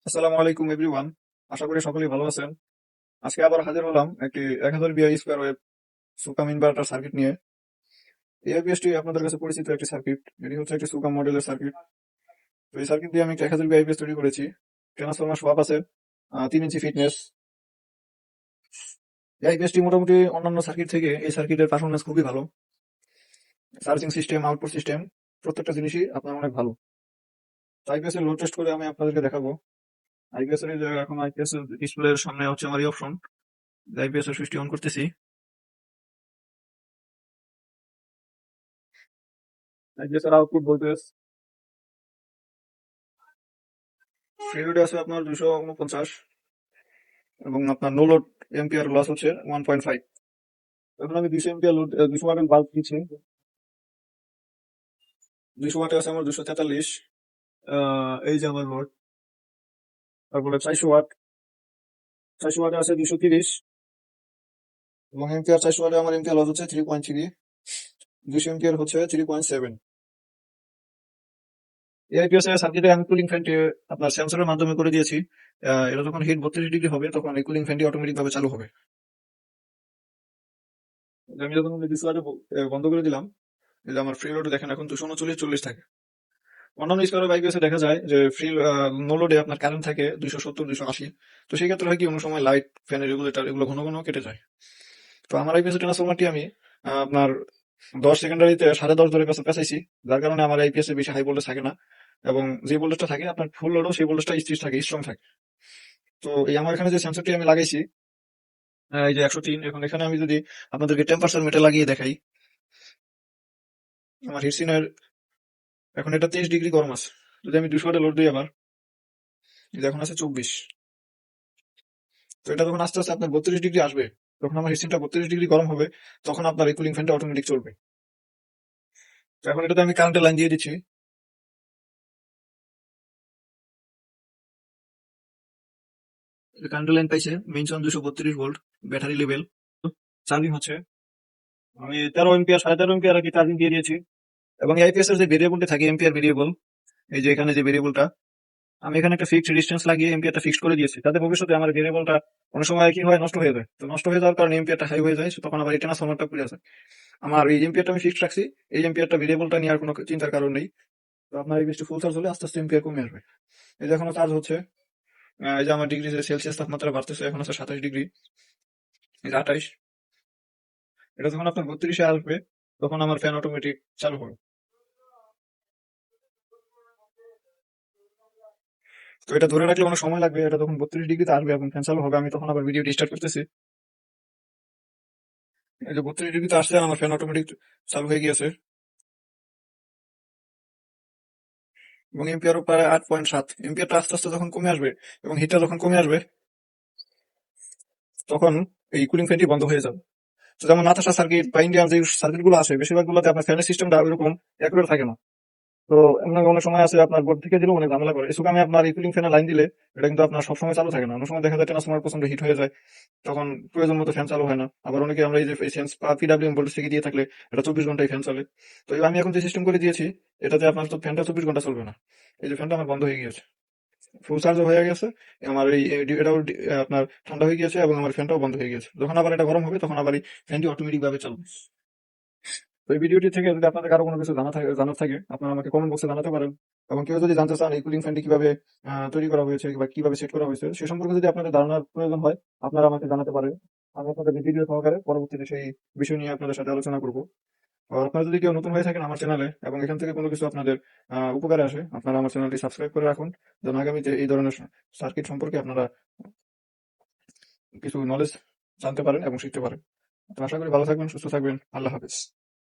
আসসালামু আলাইকুম এভরিওয়ান। আশা করি সকলেই ভালো আছেন। আজকে আবার হাজির হলাম একটি 1000 বিআই স্কোয়ার ওয়েভ সুকাম ইনভার্টার সার্কিট নিয়ে। এই আইপিএসটি আপনাদের কাছে পরিচিত একটি সার্কিট। এটি হচ্ছে একটি সুকাম মডেলের সার্কিট। তো এই সার্কিট দিয়ে আমি একটা 1000 বিআই আইপিএস তৈরি করেছি। ট্রান্সফরমার সোয়াপ আছে, 3 ইঞ্চি ফিটনেস। এই আইপিএসটি মোটামুটি অন্যান্য সার্কিট থেকে এই সার্কিটের পারফরমেন্স খুবই ভালো। চার্জিং সিস্টেম, আউটপুট সিস্টেম প্রত্যেকটা জিনিসই আপনার অনেক ভালো। আইপিএস এর লোড টেস্ট করে আমি আপনাদেরকে দেখাবো। আইপিএস এর এই যে এখন আইপিএস ডিসপ্লের সামনে হচ্ছে আমার এই অপশন। আইপিএস এর সুইচটি অন করতেছি। আইপিএস এর আউটপুট ভোল্টেজ ফ্রিউড আছে আপনার 249 এবং আপনার নো লোড এম্পিয়ার লস হচ্ছে 1.5। এখন আমি 200 এম্পিয়ার লোড 200 ওয়াটের বাল্ব দিচ্ছি। 200 ওয়াটে আছে আমার 243। এই যে আমার লোড। তারপরে 400 ওয়াটে আছে 230 এবং এম্পিয়ার 400 ওয়াটে আমার এম্পিয়ার লস হচ্ছে 3.3। 200 এম্পিয়ার হচ্ছে 3.7। এআইপিএস এর সার্কিটে আমি কুলিং ফ্যানটি আপনার সেন্সরের মাধ্যমে করে দিয়েছি। এটা যখন হিট 32 ডিগ্রি হবে তখন এই কুলিং ফ্যানটি অটোমেটিক ভাবে চালু হবে। আমি যখন 200 ওয়াটে বন্ধ করে দিলাম, এই যে আমার ফ্রি লোড দেখেন এখন 239 থাকে। অন্যান্য স্কোয়ার বাইকে দেখা যায় যে ফ্রি নো লোডে আপনার কারেন্ট থাকে 270 280। তো সেই ক্ষেত্রে হয় কি, অন্য সময় লাইট, ফ্যানের রেগুলেটর এগুলো ঘন ঘন কেটে যায়। তো আমার আইপিএস ট্রান্সফরমারটি আমি আপনার 10 সেকেন্ডারিতে 10.5 ধরে পেঁচাইছি, যার কারণে আমার আইপিএস এ বেশি হাই ভোল্টেজ থাকে না। এবং যে ভোল্টেজটা থাকে আপনার ফুল লোডও সেই ভোল্টেজটা স্থির থাকে, স্ট্রং থাকে। তো এই আমার এখানে যে সেন্সরটি আমি লাগাইছি, এই যে 103, এখন এখানে আমি যদি আপনাদেরকে টেম্পারেচার মিটার লাগিয়ে দেখাই, আমার হিটসিনের এখন এটা 23 ডিগ্রি গরম আছে। যদি আমি 200 ওয়াটে লোড দিই আবার, এই যে এখন আছে 24। তো এটা যখন আস্তে আস্তে আপনার 32 ডিগ্রি আসবে, তখন আমার হিসিনটা 32 ডিগ্রি গরম হবে, তখন আপনার এই কুলিং ফ্যানটা অটোমেটিক চলবে। তো এখন এটাতে আমি কারেন্টের লাইন দিয়ে দিচ্ছি। কারেন্টের লাইন পাইছে, mention 232 volt, battery level. Charging হচ্ছে, আমি 13 এম্পিয়ার 13.5 এম্পিয়ার আর কি চার্জিং দিয়ে দিয়েছি। এবং আইপিএস এর যে ভেরিয়েবলটা থাকে এম্পিয়ার ভেরিয়েবল, এই যে এখানে যে ভেরিয়েবলটা, আমি এখানে একটা ফিক্সড ডিস্টেন্স লাগিয়ে এম্পিয়ারটা ফিক্সড করে দিয়েছি, তাতে ভবিষ্যতে আমার ভেরিয়েবলটা অনেক সময় কি হয়, নষ্ট হয়ে যায়। তো নষ্ট হয়ে যাওয়ার কারণে এম্পিয়ারটা হাই হয়ে যায়, তখন আবার এই ট্রান্সফরমারটা খুলে আসে। আমার এই এম্পিয়ারটা আমি ফিক্সড রাখছি। এই এম্পিয়ারটা ভেরিয়েবলটা নিয়ে আর কোনো চিন্তার কারণ নেই। তো আপনার এই বৃষ্টি ফুল চার্জ হলে আস্তে আস্তে এম্পিয়ার কমে আসবে। এই যে এখনো চার্জ হচ্ছে। এই যে আমার ডিগ্রি সেলসিয়াস তাপমাত্রা বাড়তেছে, এখন আছে 27 ডিগ্রি, এই যে 28। এটা যখন আপনার 32-এ আসবে, তখন আমার ফ্যান অটোমেটিক চালু হবে। তো এটা ধরে রাখলে অনেক সময় লাগবে, এটা তখন 32 ডিগ্রিতে আসবে এবং ফ্যান চালু হবে। আমি তখন আবার ভিডিও স্টার্ট করতেছি। এই যে 32 ডিগ্রিতে আসছে, আমার ফ্যান অটোমেটিক চালু হয়ে গিয়েছে এবং এম্পিয়ারও প্রায় 8.7। এম্পিয়ারটা আস্তে আস্তে যখন কমে আসবে এবং হিটটা যখন কমে আসবে, তখন এই কুলিং ফ্যানটি বন্ধ হয়ে যাবে। তো যেমন নাতাশা সার্কিট বা ইন্ডিয়ান যে সার্কিট গুলো আছে, বেশিরভাগ গুলোতে আপনার ফ্যানের সিস্টেমটা ওইরকম অ্যাকুরেট থাকে না। তো এমন অনেক সময় আছে আপনার বোর্ড থেকে দিলেও অনেক ঝামেলা করে। এসব আমি আপনার এই কুলিং ফ্যানের লাইন দিলে এটা কিন্তু আপনার সবসময় চালু থাকে না। অনেক সময় দেখা যায় ট্রান্সফরমার প্রচন্ড হিট হয়ে যায়, তখন প্রয়োজন মতো ফ্যান চালু হয় না। আবার অনেকে আমরা এই যে সেন্স বা পিডাব্লিউএম ভোল্টেজ থেকে দিয়ে থাকলে এটা 24 ঘন্টায় ফ্যান চলে। তো আমি এখন যে সিস্টেম করে দিয়েছি, এটাতে আপনার তো ফ্যানটা 24 ঘন্টা চলবে না। এই যে ফ্যানটা আমার বন্ধ হয়ে গিয়েছে, ফুল চার্জ হয়ে গেছে। আমার এই এটাও আপনার ঠান্ডা হয়ে গিয়েছে এবং আমার ফ্যানটাও বন্ধ হয়ে গেছে। যখন আবার এটা গরম হবে, তখন আবার এই ফ্যানটি অটোমেটিক ভাবে চলবে। তো এই ভিডিওটি থেকে যদি আপনাদের কারো কোনো কিছু জানার থাকে, আপনারা আমাকে কমেন্ট বক্সে জানাতে পারেন। এবং কেউ যদি জানতে চান এই কুলিং ফ্যানটি কিভাবে তৈরি করা হয়েছে বা কিভাবে সেট করা হয়েছে, সে সম্পর্কে যদি আপনাদের ধারণার প্রয়োজন হয়, আপনারা আমাকে জানাতে পারেন। আমি আপনাদের ভিডিও সহকারে পরবর্তীতে সেই বিষয় নিয়ে আপনাদের সাথে আলোচনা করবো। আর আপনারা যদি কেউ নতুন হয়ে থাকেন আমার চ্যানেলে এবং এখান থেকে কোনো কিছু আপনাদের উপকারে আসে, আপনারা আমার চ্যানেলটি সাবস্ক্রাইব করে রাখুন, যেন আগামীতে এই ধরনের সার্কিট সম্পর্কে আপনারা কিছু নলেজ জানতে পারেন এবং শিখতে পারেন। তো আশা করি ভালো থাকবেন, সুস্থ থাকবেন। আল্লাহ হাফেজ।